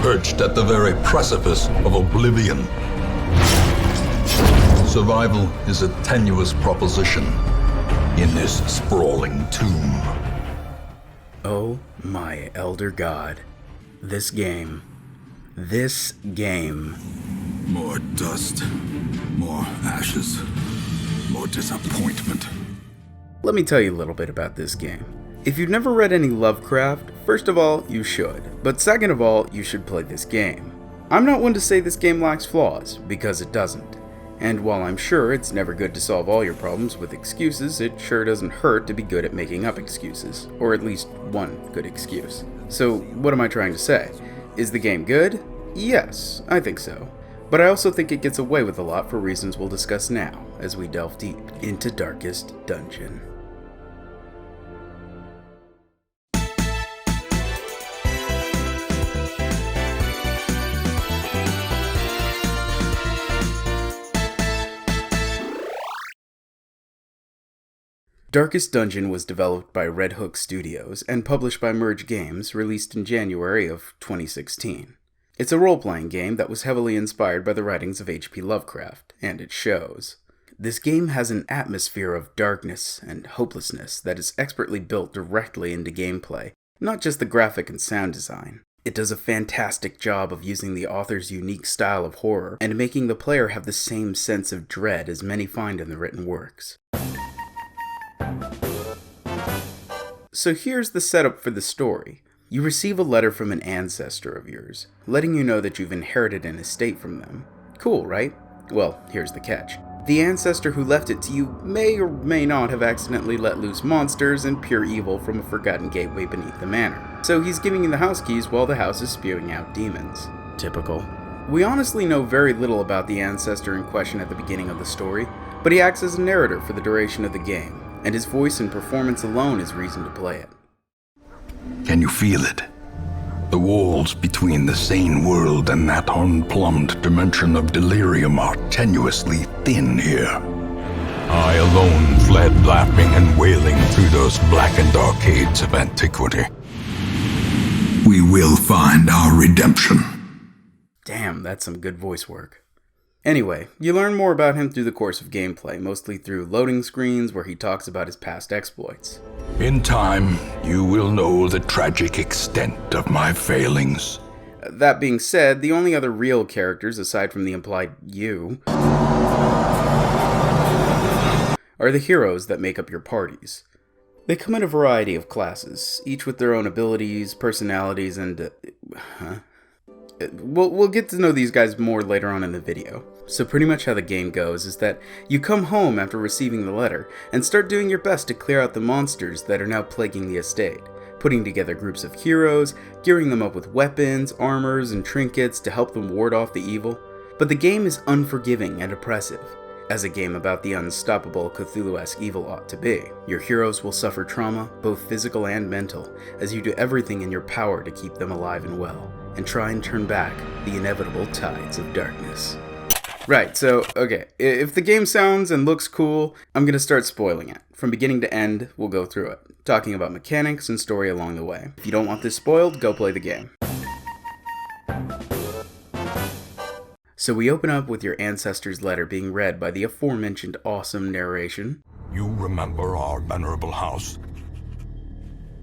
perched at the very precipice of oblivion. Survival is a tenuous proposition in this sprawling tomb. Oh my elder god. This game. More dust, more ashes, more disappointment. Let me tell you a little bit about this game. If you've never read any Lovecraft, first of all, you should. But second of all, you should play this game. I'm not one to say this game lacks flaws, because it doesn't. And while I'm sure it's never good to solve all your problems with excuses, it sure doesn't hurt to be good at making up excuses. Or at least one good excuse. So, what am I trying to say? Is the game good? Yes, I think so. But I also think it gets away with a lot for reasons we'll discuss now, as we delve deep into Darkest Dungeon. Darkest Dungeon was developed by Red Hook Studios and published by Merge Games, released in January of 2016. It's a role-playing game that was heavily inspired by the writings of H.P. Lovecraft, and it shows. This game has an atmosphere of darkness and hopelessness that is expertly built directly into gameplay, not just the graphic and sound design. It does a fantastic job of using the author's unique style of horror and making the player have the same sense of dread as many find in the written works. So here's the setup for the story. You receive a letter from an ancestor of yours, letting you know that you've inherited an estate from them. Cool, right? Well, here's the catch. The ancestor who left it to you may or may not have accidentally let loose monsters and pure evil from a forgotten gateway beneath the manor. So he's giving you the house keys while the house is spewing out demons. Typical. We honestly know very little about the ancestor in question at the beginning of the story, but he acts as a narrator for the duration of the game, and his voice and performance alone is reason to play it. Can you feel it? The walls between the sane world and that unplumbed dimension of delirium are tenuously thin here. I alone fled laughing and wailing through those blackened arcades of antiquity. We will find our redemption. Damn, that's some good voice work. Anyway, you learn more about him through the course of gameplay, mostly through loading screens where he talks about his past exploits. In time, you will know the tragic extent of my failings. That being said, the only other real characters, aside from the implied you, are the heroes that make up your parties. They come in a variety of classes, each with their own abilities, personalities, and... We'll get to know these guys more later on in the video. So pretty much how the game goes is that you come home after receiving the letter and start doing your best to clear out the monsters that are now plaguing the estate, putting together groups of heroes, gearing them up with weapons, armors, and trinkets to help them ward off the evil. But the game is unforgiving and oppressive, as a game about the unstoppable Cthulhu-esque evil ought to be. Your heroes will suffer trauma, both physical and mental, as you do everything in your power to keep them alive and well, and try and turn back the inevitable tides of darkness. Right, so, okay, if the game sounds and looks cool, I'm gonna start spoiling it. From beginning to end, we'll go through it, talking about mechanics and story along the way. If you don't want this spoiled, go play the game. So we open up with your ancestor's letter being read by the aforementioned awesome narration. You remember our venerable house,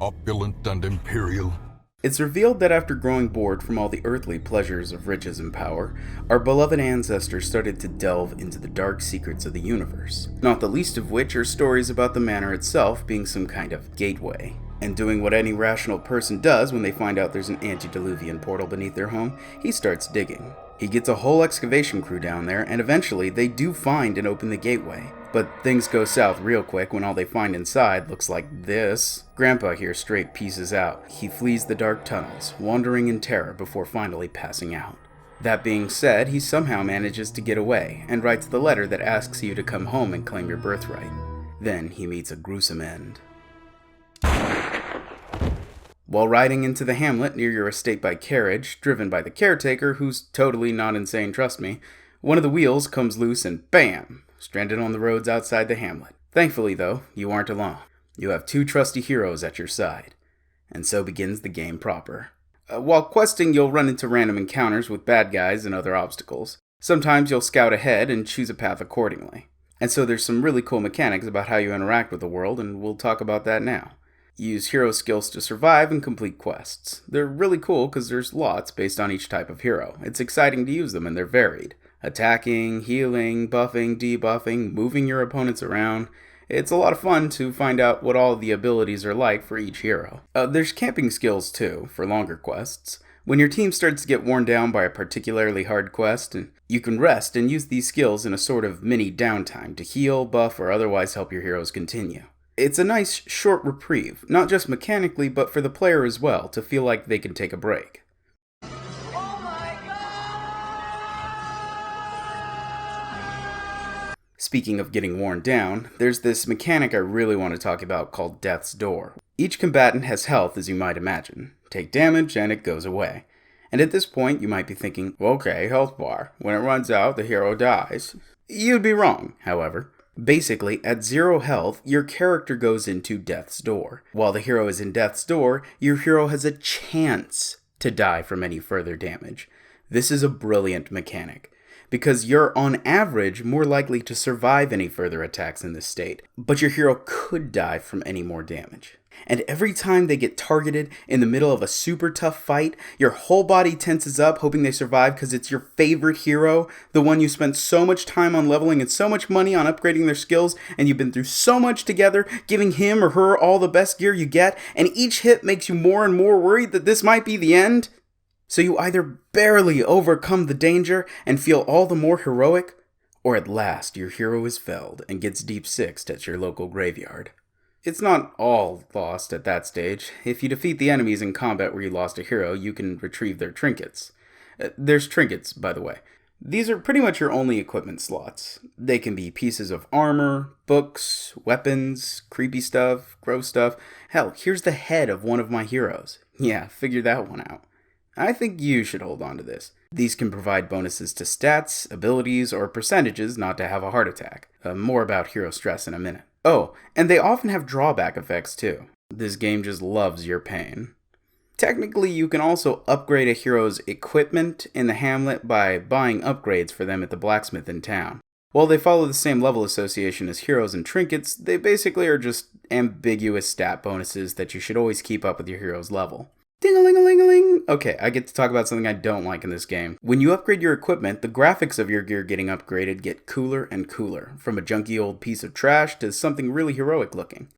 opulent and imperial. It's revealed that after growing bored from all the earthly pleasures of riches and power, our beloved ancestor started to delve into the dark secrets of the universe, not the least of which are stories about the manor itself being some kind of gateway. And doing what any rational person does when they find out there's an antediluvian portal beneath their home, he starts digging. He gets a whole excavation crew down there, and eventually they do find and open the gateway. But things go south real quick when all they find inside looks like this. Grandpa here straight pieces out. He flees the dark tunnels, wandering in terror before finally passing out. That being said, he somehow manages to get away, and writes the letter that asks you to come home and claim your birthright. Then he meets a gruesome end. While riding into the hamlet near your estate by carriage, driven by the caretaker, who's totally not insane, trust me, one of the wheels comes loose and bam! Stranded on the roads outside the hamlet. Thankfully, though, you aren't alone. You have two trusty heroes at your side. And so begins the game proper. While questing, you'll run into random encounters with bad guys and other obstacles. Sometimes you'll scout ahead and choose a path accordingly. And so there's some really cool mechanics about how you interact with the world, and we'll talk about that now. Use hero skills to survive and complete quests. They're really cool because there's lots based on each type of hero. It's exciting to use them and they're varied. Attacking, healing, buffing, debuffing, moving your opponents around. It's a lot of fun to find out what all the abilities are like for each hero. There's camping skills too, for longer quests. When your team starts to get worn down by a particularly hard quest, you can rest and use these skills in a sort of mini downtime to heal, buff, or otherwise help your heroes continue. It's a nice, short reprieve, not just mechanically, but for the player as well, to feel like they can take a break. Speaking of getting worn down, there's this mechanic I really want to talk about called Death's Door. Each combatant has health, as you might imagine. Take damage and it goes away. And at this point, you might be thinking, okay, health bar. When it runs out, the hero dies. You'd be wrong, however. Basically, at 0 health, your character goes into Death's Door. While the hero is in Death's Door, your hero has a chance to die from any further damage. This is a brilliant mechanic, because you're on average more likely to survive any further attacks in this state, but your hero could die from any more damage. And every time they get targeted in the middle of a super tough fight, your whole body tenses up hoping they survive because it's your favorite hero, the one you spent so much time on leveling and so much money on upgrading their skills, and you've been through so much together, giving him or her all the best gear you get, and each hit makes you more and more worried that this might be the end. So you either barely overcome the danger and feel all the more heroic, or at last your hero is felled and gets deep sixed at your local graveyard. It's not all lost at that stage. If you defeat the enemies in combat where you lost a hero, you can retrieve their trinkets. There's trinkets, by the way. These are pretty much your only equipment slots. They can be pieces of armor, books, weapons, creepy stuff, gross stuff. Hell, here's the head of one of my heroes. Yeah, figure that one out. I think you should hold on to this. These can provide bonuses to stats, abilities, or percentages not to have a heart attack. More about hero stress in a minute. Oh, and they often have drawback effects too. This game just loves your pain. Technically, you can also upgrade a hero's equipment in the hamlet by buying upgrades for them at the blacksmith in town. While they follow the same level association as heroes and trinkets, they basically are just ambiguous stat bonuses that you should always keep up with your hero's level. Ding-a-ling-a-ling-a-ling! Okay, I get to talk about something I don't like in this game. When you upgrade your equipment, the graphics of your gear getting upgraded get cooler and cooler, from a junky old piece of trash to something really heroic looking.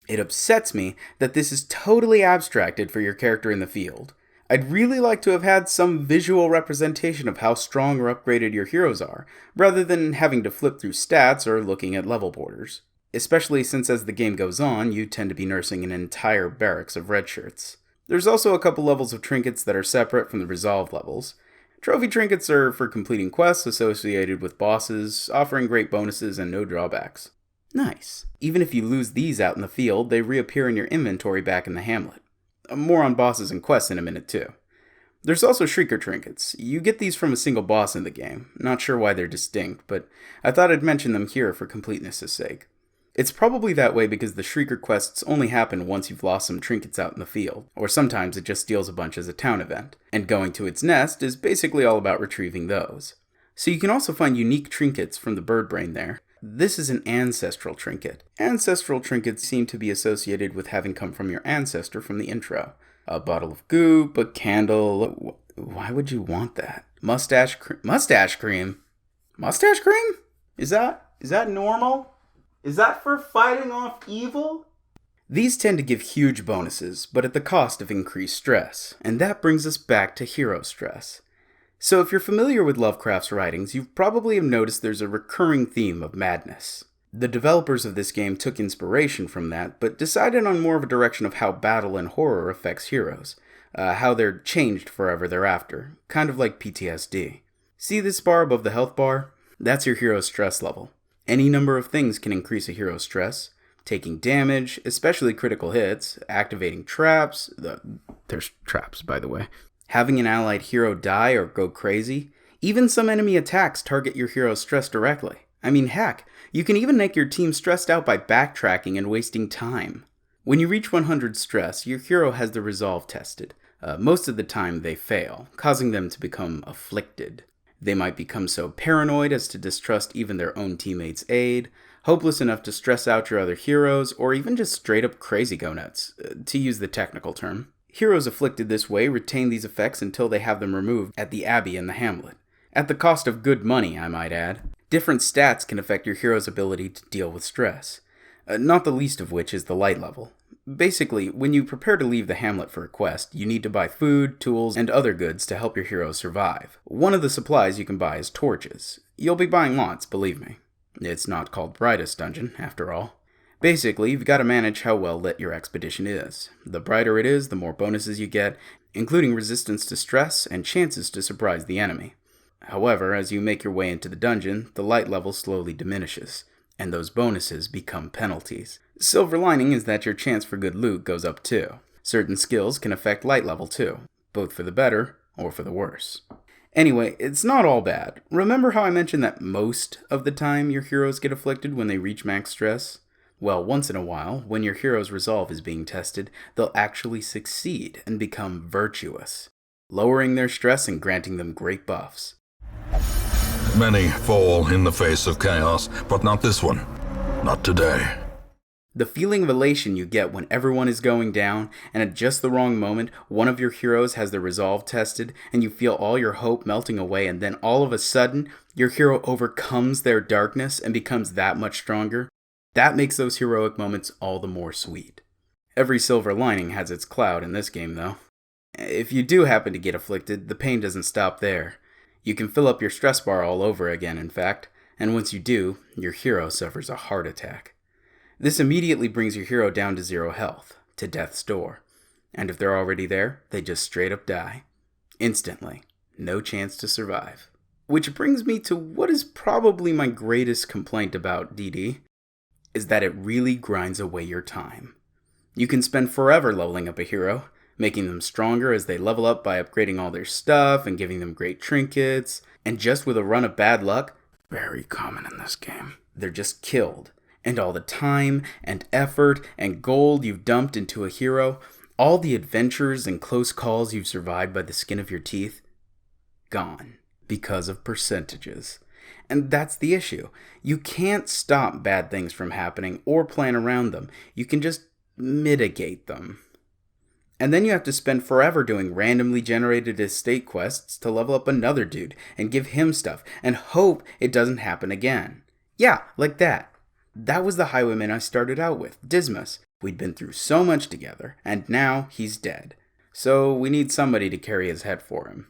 It upsets me that this is totally abstracted for your character in the field. I'd really like to have had some visual representation of how strong or upgraded your heroes are, rather than having to flip through stats or looking at level borders. Especially since as the game goes on, you tend to be nursing an entire barracks of red shirts. There's also a couple levels of trinkets that are separate from the resolve levels. Trophy trinkets are for completing quests associated with bosses, offering great bonuses and no drawbacks. Nice. Even if you lose these out in the field, they reappear in your inventory back in the hamlet. More on bosses and quests in a minute too. There's also Shrieker trinkets. You get these from a single boss in the game. Not sure why they're distinct, but I thought I'd mention them here for completeness' sake. It's probably that way because the Shrieker quests only happen once you've lost some trinkets out in the field, or sometimes it just steals a bunch as a town event, and going to its nest is basically all about retrieving those. So you can also find unique trinkets from the bird brain there. This is an ancestral trinket. Ancestral trinkets seem to be associated with having come from your ancestor from the intro. A bottle of goop, a candle. Why would you want that? Mustache cream? Mustache cream? Is that normal? Is that for fighting off evil? These tend to give huge bonuses, but at the cost of increased stress. And that brings us back to hero stress. So if you're familiar with Lovecraft's writings, you probably have noticed there's a recurring theme of madness. The developers of this game took inspiration from that, but decided on more of a direction of how battle and horror affects heroes. How they're changed forever thereafter, kind of like PTSD. See this bar above the health bar? That's your hero's stress level. Any number of things can increase a hero's stress. Taking damage, especially critical hits, activating traps. There's traps, by the way. Having an allied hero die or go crazy. Even some enemy attacks target your hero's stress directly. I mean, heck, you can even make your team stressed out by backtracking and wasting time. When you reach 100 stress, your hero has the resolve tested. Most of the time they fail, causing them to become afflicted. They might become so paranoid as to distrust even their own teammates' aid, hopeless enough to stress out your other heroes, or even just straight up crazy go nuts, to use the technical term. Heroes afflicted this way retain these effects until they have them removed at the Abbey and the Hamlet. At the cost of good money, I might add. Different stats can affect your hero's ability to deal with stress, not the least of which is the light level. Basically, when you prepare to leave the Hamlet for a quest, you need to buy food, tools, and other goods to help your heroes survive. One of the supplies you can buy is torches. You'll be buying lots, believe me. It's not called Brightest Dungeon, after all. Basically, you've got to manage how well lit your expedition is. The brighter it is, the more bonuses you get, including resistance to stress and chances to surprise the enemy. However, as you make your way into the dungeon, the light level slowly diminishes, and those bonuses become penalties. Silver lining is that your chance for good loot goes up too. Certain skills can affect light level too, both for the better or for the worse. Anyway, it's not all bad. Remember how I mentioned that most of the time your heroes get afflicted when they reach max stress? Well, once in a while, when your hero's resolve is being tested, they'll actually succeed and become virtuous, lowering their stress and granting them great buffs. Many fall in the face of chaos, but not this one. Not today. The feeling of elation you get when everyone is going down, and at just the wrong moment, one of your heroes has their resolve tested, and you feel all your hope melting away, and then all of a sudden, your hero overcomes their darkness and becomes that much stronger. That makes those heroic moments all the more sweet. Every silver lining has its cloud in this game, though. If you do happen to get afflicted, the pain doesn't stop there. You can fill up your stress bar all over again, in fact, and once you do, your hero suffers a heart attack. This immediately brings your hero down to 0 health, to death's door. And if they're already there, they just straight up die. Instantly. No chance to survive. Which brings me to what is probably my greatest complaint about DD, is that it really grinds away your time. You can spend forever leveling up a hero, making them stronger as they level up by upgrading all their stuff and giving them great trinkets, and just with a run of bad luck, very common in this game, they're just killed. And all the time and effort and gold you've dumped into a hero, all the adventures and close calls you've survived by the skin of your teeth, gone because of percentages. And that's the issue. You can't stop bad things from happening or plan around them. You can just mitigate them. And then you have to spend forever doing randomly generated estate quests to level up another dude and give him stuff and hope it doesn't happen again. Yeah, like that. That was the highwayman I started out with, Dismas. We'd been through so much together, and now he's dead. So we need somebody to carry his head for him.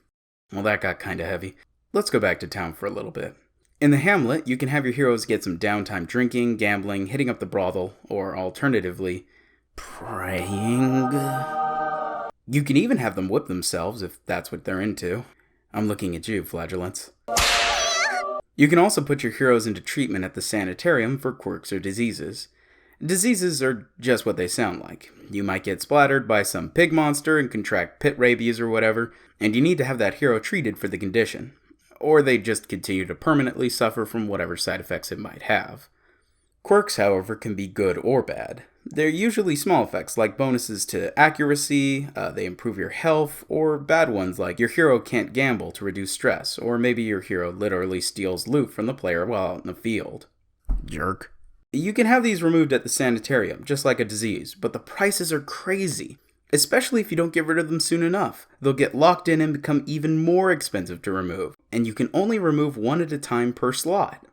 Well, that got kinda heavy. Let's go back to town for a little bit. In the Hamlet, you can have your heroes get some downtime drinking, gambling, hitting up the brothel, or alternatively, praying. You can even have them whip themselves if that's what they're into. I'm looking at you, Flagellants. You can also put your heroes into treatment at the sanitarium for quirks or diseases. Diseases are just what they sound like. You might get splattered by some pig monster and contract pit rabies or whatever, and you need to have that hero treated for the condition. Or they just continue to permanently suffer from whatever side effects it might have. Quirks, however, can be good or bad. They're usually small effects like bonuses to accuracy, they improve your health, or bad ones like your hero can't gamble to reduce stress, or maybe your hero literally steals loot from the player while out in the field. Jerk. You can have these removed at the sanitarium, just like a disease, but the prices are crazy, especially if you don't get rid of them soon enough. They'll get locked in and become even more expensive to remove, and you can only remove one at a time per slot.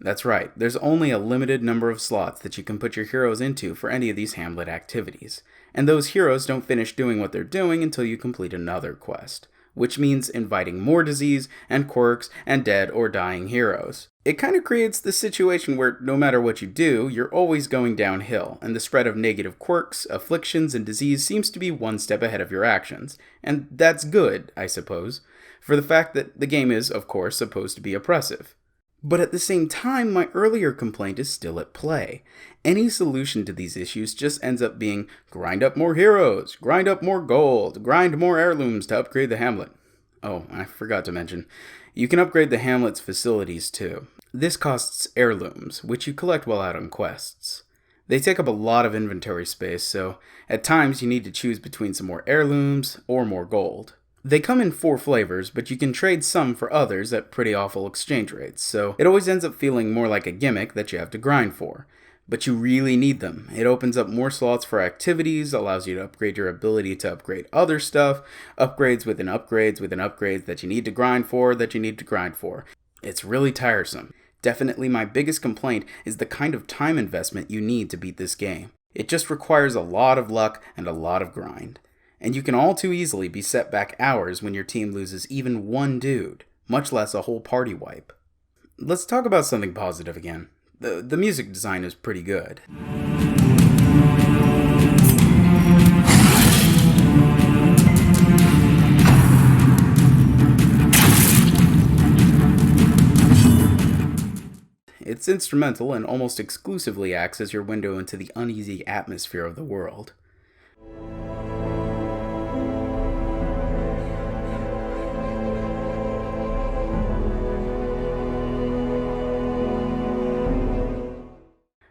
That's right, there's only a limited number of slots that you can put your heroes into for any of these Hamlet activities, and those heroes don't finish doing what they're doing until you complete another quest, which means inviting more disease and quirks and dead or dying heroes. It kind of creates the situation where no matter what you do, you're always going downhill, and the spread of negative quirks, afflictions, and disease seems to be one step ahead of your actions, and that's good, I suppose, for the fact that the game is, of course, supposed to be oppressive. But at the same time, my earlier complaint is still at play. Any solution to these issues just ends up being grind up more heroes, grind up more gold, grind more heirlooms to upgrade the Hamlet. Oh, I forgot to mention, you can upgrade the Hamlet's facilities too. This costs heirlooms, which you collect while out on quests. They take up a lot of inventory space, so at times you need to choose between some more heirlooms or more gold. They come in 4 flavors, but you can trade some for others at pretty awful exchange rates, so it always ends up feeling more like a gimmick that you have to grind for. But you really need them. It opens up more slots for activities, allows you to upgrade your ability to upgrade other stuff, upgrades within upgrades that you need to grind for, It's really tiresome. Definitely my biggest complaint is the kind of time investment you need to beat this game. It just requires a lot of luck and a lot of grind. And you can all too easily be set back hours when your team loses even one dude, much less a whole party wipe. Let's talk about something positive again. The music design is pretty good. It's instrumental and almost exclusively acts as your window into the uneasy atmosphere of the world.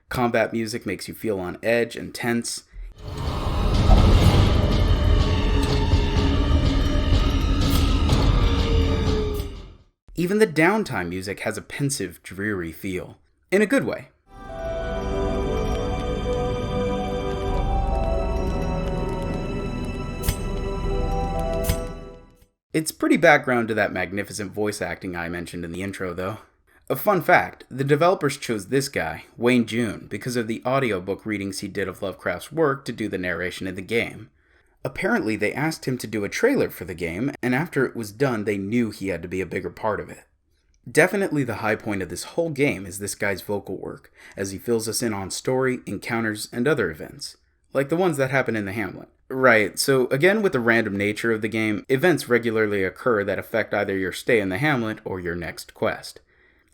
Combat music makes you feel on edge and tense. Even the downtime music has a pensive, dreary feel. In a good way. It's pretty background to that magnificent voice acting I mentioned in the intro, though. A fun fact, the developers chose this guy, Wayne June, because of the audiobook readings he did of Lovecraft's work to do the narration in the game. Apparently, they asked him to do a trailer for the game, and after it was done, they knew he had to be a bigger part of it. Definitely the high point of this whole game is this guy's vocal work, as he fills us in on story, encounters, and other events, like the ones that happen in the Hamlet. Right, so again with the random nature of the game, events regularly occur that affect either your stay in the Hamlet or your next quest.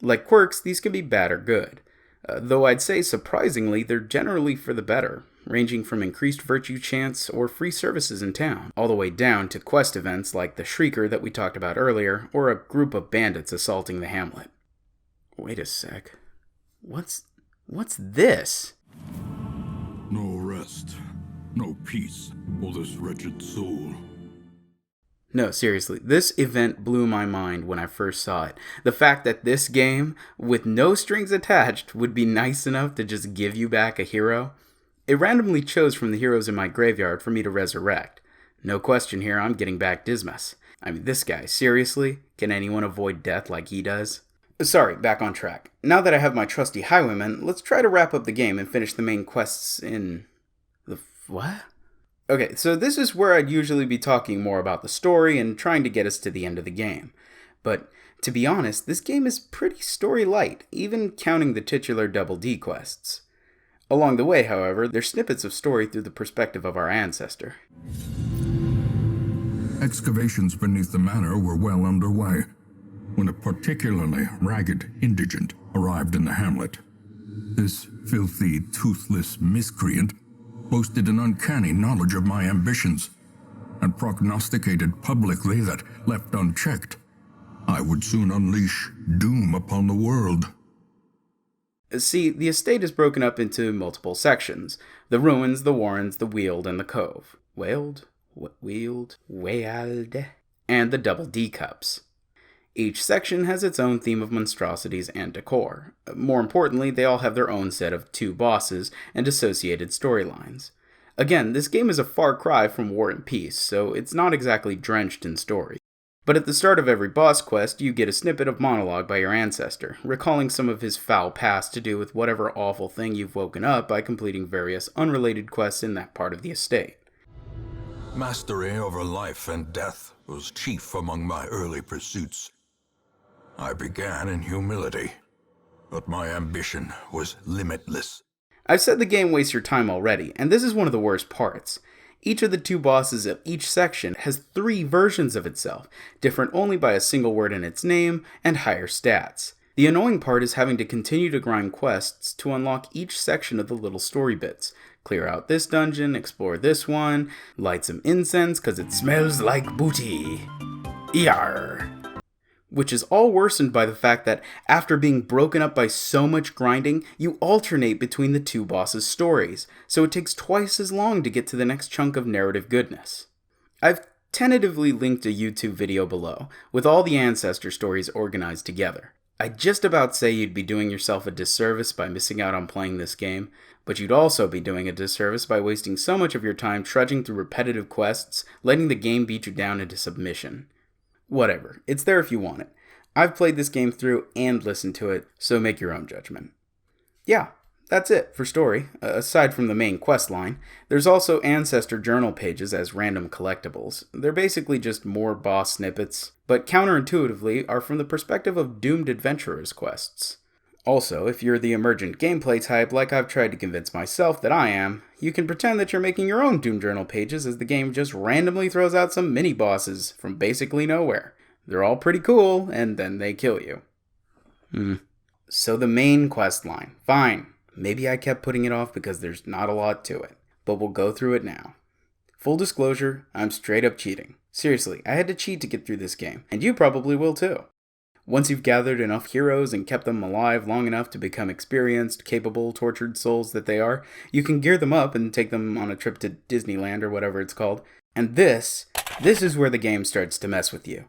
Like quirks, these can be bad or good, though I'd say surprisingly they're generally for the better, ranging from increased virtue chance or free services in town, all the way down to quest events like the Shrieker that we talked about earlier, or a group of bandits assaulting the Hamlet. Wait a sec. What's this? No rest, no peace for this wretched soul. No, seriously, this event blew my mind when I first saw it. The fact that this game, with no strings attached, would be nice enough to just give you back a hero. It randomly chose from the heroes in my graveyard for me to resurrect. No question here, I'm getting back Dismas. I mean, this guy, seriously? Can anyone avoid death like he does? Sorry, back on track. Now that I have my trusty highwayman, let's try to wrap up the game and finish the main quests in... what? Okay, so this is where I'd usually be talking more about the story and trying to get us to the end of the game. But, to be honest, this game is pretty story light, even counting the titular Double D quests. Along the way, however, there's snippets of story through the perspective of our ancestor. Excavations beneath the manor were well underway when a particularly ragged indigent arrived in the hamlet. This filthy, toothless miscreant boasted an uncanny knowledge of my ambitions and prognosticated publicly that, left unchecked, I would soon unleash doom upon the world. See, the estate is broken up into multiple sections. The ruins, the warrens, the weald, and the cove. Weald, and the Double D cups. Each section has its own theme of monstrosities and decor. More importantly, they all have their own set of 2 bosses and associated storylines. Again, this game is a far cry from War and Peace, so it's not exactly drenched in story. But at the start of every boss quest, you get a snippet of monologue by your ancestor, recalling some of his foul past to do with whatever awful thing you've woken up by completing various unrelated quests in that part of the estate. Mastery over life and death was chief among my early pursuits. I began in humility, but my ambition was limitless. I've said the game wastes your time already, and this is one of the worst parts. Each of the 2 bosses of each section has 3 versions of itself, different only by a single word in its name and higher stats. The annoying part is having to continue to grind quests to unlock each section of the little story bits. Clear out this dungeon, explore this one, light some incense cause it smells like booty. Yarr! which is all worsened by the fact that after being broken up by so much grinding, you alternate between the two bosses' stories, so it takes twice as long to get to the next chunk of narrative goodness. I've tentatively linked a YouTube video below, with all the ancestor stories organized together. I'd just about say you'd be doing yourself a disservice by missing out on playing this game, but you'd also be doing a disservice by wasting so much of your time trudging through repetitive quests, letting the game beat you down into submission. Whatever, it's there if you want it. I've played this game through and listened to it, so make your own judgment. Yeah, that's it for story. Aside from the main quest line, there's also ancestor journal pages as random collectibles. They're basically just more boss snippets, but counterintuitively are from the perspective of doomed adventurers' quests. Also, if you're the emergent gameplay type like I've tried to convince myself that I am, you can pretend that you're making your own Doom Journal pages as the game just randomly throws out some mini-bosses from basically nowhere. They're all pretty cool, and then they kill you. So the main quest line. Fine. Maybe I kept putting it off because there's not a lot to it, but we'll go through it now. Full disclosure, I'm straight up cheating. Seriously, I had to cheat to get through this game, and you probably will too. Once you've gathered enough heroes and kept them alive long enough to become experienced, capable, tortured souls that they are, you can gear them up and take them on a trip to Disneyland or whatever it's called. And this is where the game starts to mess with you.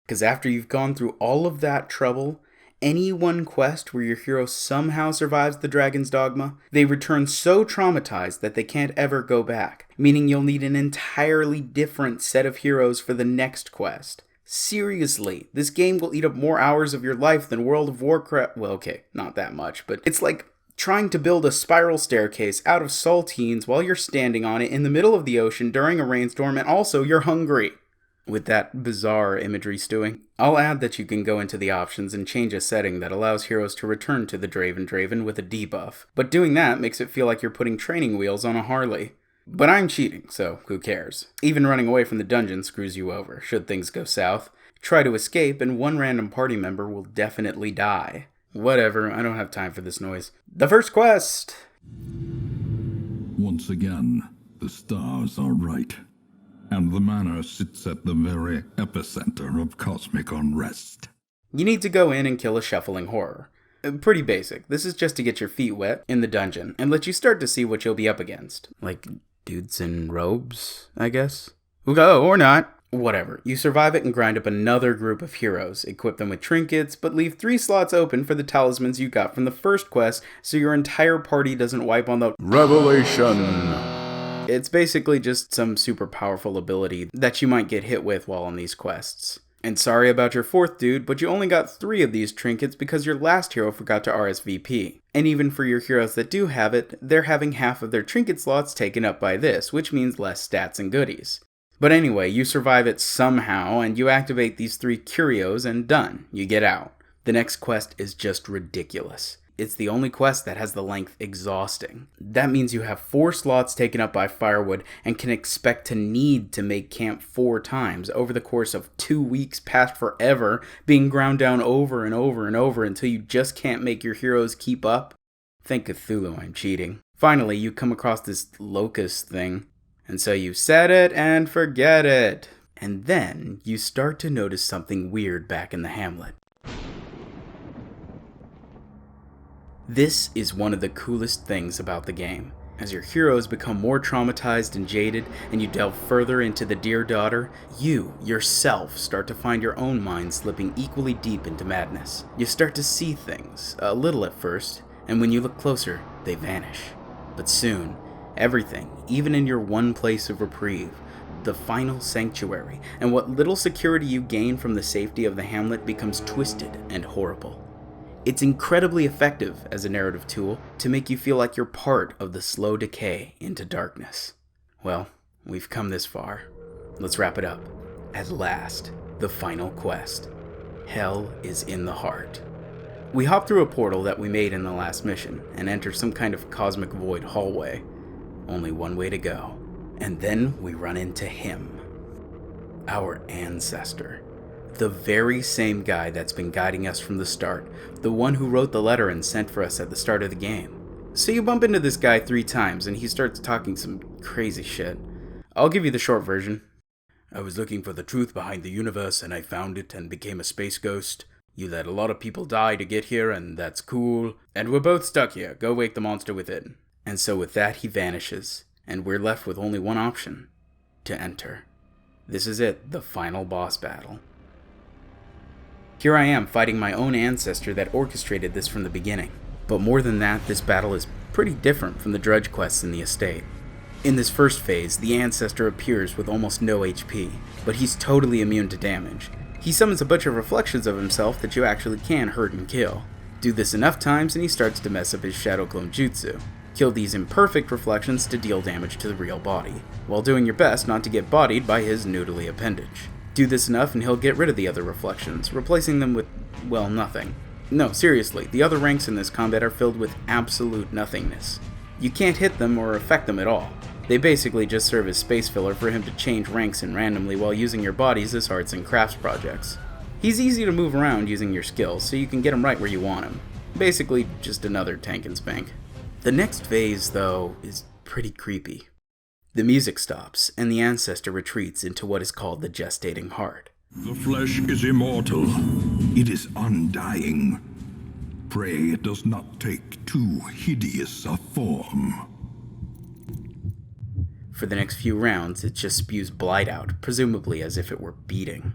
Because after you've gone through all of that trouble, any one quest where your hero somehow survives the dragon's dogma, they return so traumatized that they can't ever go back, meaning you'll need an entirely different set of heroes for the next quest. Seriously, this game will eat up more hours of your life than World of Warcraft. Well, okay, not that much, but it's like trying to build a spiral staircase out of saltines while you're standing on it in the middle of the ocean during a rainstorm, and also you're hungry. With that bizarre imagery stewing, I'll add that you can go into the options and change a setting that allows heroes to return to the Draven with a debuff, but doing that makes it feel like you're putting training wheels on a Harley. But I'm cheating, so who cares? Even running away from the dungeon screws you over, should things go south. Try to escape, and one random party member will definitely die. Whatever, I don't have time for this noise. The first quest! Once again, the stars are right, and the manor sits at the very epicenter of cosmic unrest. You need to go in and kill a shuffling horror. Pretty basic. This is just to get your feet wet in the dungeon, and let you start to see what you'll be up against. Like dudes in robes, I guess? Oh, or not. Whatever. You survive it and grind up another group of heroes, equip them with trinkets, but leave 3 slots open for the talismans you got from the first quest so your entire party doesn't wipe on the Revelation. It's basically just some super powerful ability that you might get hit with while on these quests. And sorry about your 4th dude, but you only got 3 of these trinkets because your last hero forgot to RSVP. And even for your heroes that do have it, they're having half of their trinket slots taken up by this, which means less stats and goodies. But anyway, you survive it somehow, and you activate these 3 curios, and done. You get out. The next quest is just ridiculous. It's the only quest that has the length exhausting. That means you have 4 slots taken up by firewood and can expect to need to make camp 4 times over the course of 2 weeks past forever, being ground down over and over and over until you just can't make your heroes keep up. Thank Cthulhu I'm cheating. Finally, you come across this locust thing, and so you set it and forget it. And then you start to notice something weird back in the hamlet. This is one of the coolest things about the game. As your heroes become more traumatized and jaded, and you delve further into the Dear Daughter, you, yourself, start to find your own mind slipping equally deep into madness. You start to see things, a little at first, and when you look closer, they vanish. But soon, everything, even in your one place of reprieve, the final sanctuary, and what little security you gain from the safety of the hamlet becomes twisted and horrible. It's incredibly effective as a narrative tool to make you feel like you're part of the slow decay into darkness. Well, we've come this far. Let's wrap it up. At last, the final quest. Hell is in the heart. We hop through a portal that we made in the last mission and enter some kind of cosmic void hallway. Only one way to go. And then we run into him. Our ancestor. The very same guy that's been guiding us from the start. The one who wrote the letter and sent for us at the start of the game. So you bump into this guy 3 times and he starts talking some crazy shit. I'll give you the short version. I was looking for the truth behind the universe and I found it and became a space ghost. You let a lot of people die to get here and that's cool. And we're both stuck here. Go wake the monster within. And so with that he vanishes, and we're left with only one option. To enter. This is it, the final boss battle. Here I am fighting my own ancestor that orchestrated this from the beginning. But more than that, this battle is pretty different from the Drudge quests in the estate. In this first phase, the ancestor appears with almost no HP, but he's totally immune to damage. He summons a bunch of reflections of himself that you actually can hurt and kill. Do this enough times and he starts to mess up his shadow clone jutsu. Kill these imperfect reflections to deal damage to the real body, while doing your best not to get bodied by his noodly appendage. Do this enough and he'll get rid of the other reflections, replacing them with, well, nothing. No, seriously, the other ranks in this combat are filled with absolute nothingness. You can't hit them or affect them at all. They basically just serve as space filler for him to change ranks in randomly while using your bodies as arts and crafts projects. He's easy to move around using your skills, so you can get him right where you want him. Basically, just another tank and spank. The next phase, though, is pretty creepy. The music stops, and the ancestor retreats into what is called the gestating heart. The flesh is immortal. It is undying. Pray it does not take too hideous a form. For the next few rounds, it just spews blight out, presumably as if it were beating.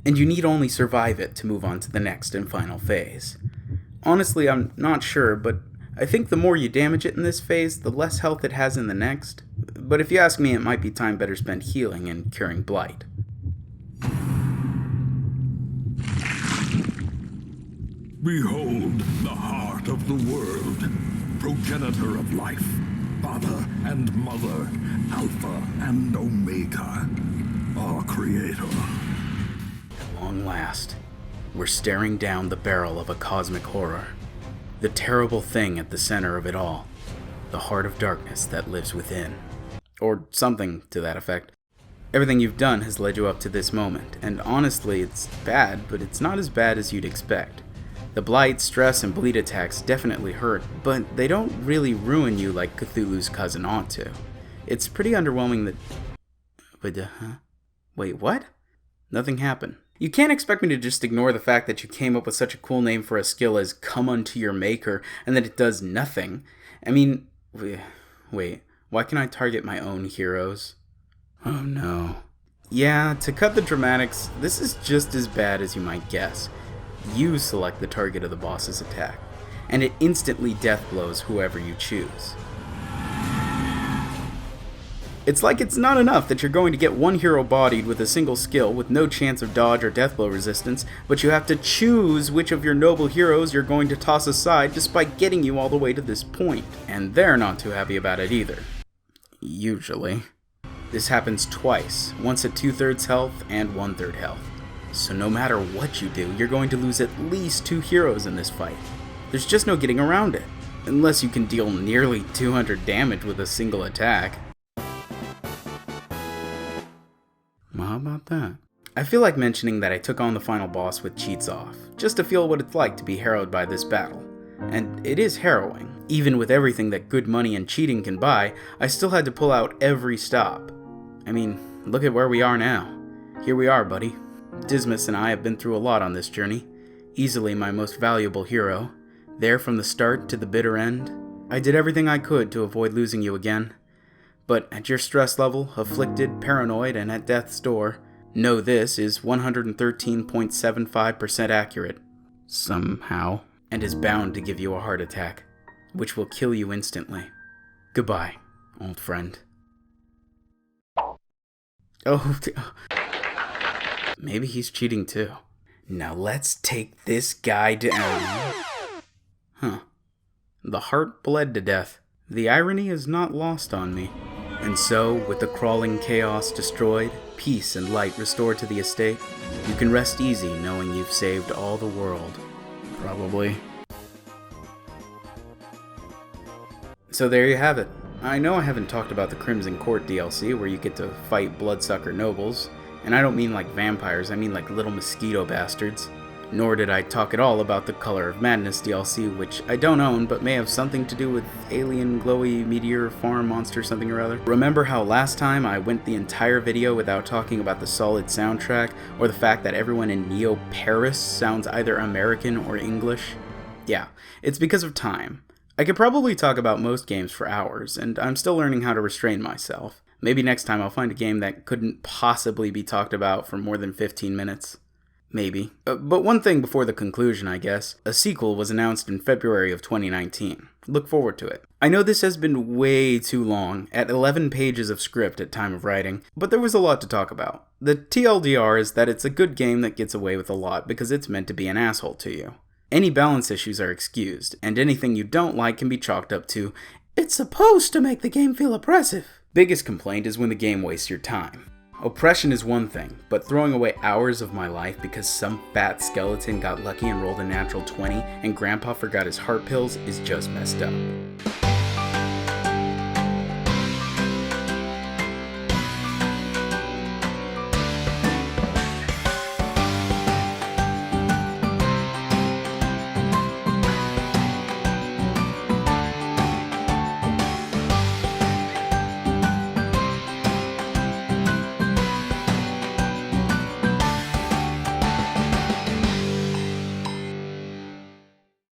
And you need only survive it to move on to the next and final phase. Honestly, I'm not sure, but I think the more you damage it in this phase, the less health it has in the next. But if you ask me, it might be time better spent healing and curing blight. Behold the heart of the world, progenitor of life, father and mother, alpha and omega, our creator. At long last, we're staring down the barrel of a cosmic horror. The terrible thing at the center of it all. The heart of darkness that lives within. Or something to that effect. Everything you've done has led you up to this moment, and honestly, it's bad, but it's not as bad as you'd expect. The blight, stress, and bleed attacks definitely hurt, but they don't really ruin you like Cthulhu's cousin ought to. It's pretty underwhelming that... Wait, what? Nothing happened. You can't expect me to just ignore the fact that you came up with such a cool name for a skill as Come Unto Your Maker, and that it does nothing. I mean... Wait, why can I target my own heroes? Oh no. Yeah, to cut the dramatics, this is just as bad as you might guess. You select the target of the boss's attack, and it instantly death blows whoever you choose. It's like it's not enough that you're going to get one hero bodied with a single skill with no chance of dodge or death blow resistance, but you have to choose which of your noble heroes you're going to toss aside despite getting you all the way to this point. And they're not too happy about it either. Usually. This happens twice, once at 2/3 health and 1/3 health. So no matter what you do, you're going to lose at least 2 heroes in this fight. There's just no getting around it, unless you can deal nearly 200 damage with a single attack. Well, how about that? I feel like mentioning that I took on the final boss with cheats off, just to feel what it's like to be harrowed by this battle. And it is harrowing. Even with everything that good money and cheating can buy, I still had to pull out every stop. I mean, look at where we are now. Here we are, buddy. Dismas and I have been through a lot on this journey. Easily my most valuable hero. There from the start to the bitter end. I did everything I could to avoid losing you again. But at your stress level, afflicted, paranoid, and at death's door, know this is 113.75% accurate. Somehow. And is bound to give you a heart attack, which will kill you instantly. Goodbye, old friend. Oh, maybe he's cheating too. Now let's take this guy down. Huh. The heart bled to death. The irony is not lost on me. And so, with the crawling chaos destroyed, peace and light restored to the estate, you can rest easy knowing you've saved all the world. Probably. So there you have it. I know I haven't talked about the Crimson Court DLC where you get to fight bloodsucker nobles, and I don't mean like vampires, I mean like little mosquito bastards. Nor did I talk at all about the Color of Madness DLC, which I don't own, but may have something to do with alien glowy meteor farm monster something or other. Remember how last time I went the entire video without talking about the solid soundtrack, or the fact that everyone in Neo Paris sounds either American or English? Yeah, it's because of time. I could probably talk about most games for hours, and I'm still learning how to restrain myself. Maybe next time I'll find a game that couldn't possibly be talked about for more than 15 minutes. Maybe. But one thing before the conclusion, I guess. A sequel was announced in February of 2019. Look forward to it. I know this has been way too long, at 11 pages of script at time of writing, but there was a lot to talk about. The TLDR is that it's a good game that gets away with a lot because it's meant to be an asshole to you. Any balance issues are excused, and anything you don't like can be chalked up to, it's supposed to make the game feel oppressive. Biggest complaint is when the game wastes your time. Oppression is one thing, but throwing away hours of my life because some fat skeleton got lucky and rolled a natural 20 and Grandpa forgot his heart pills is just messed up.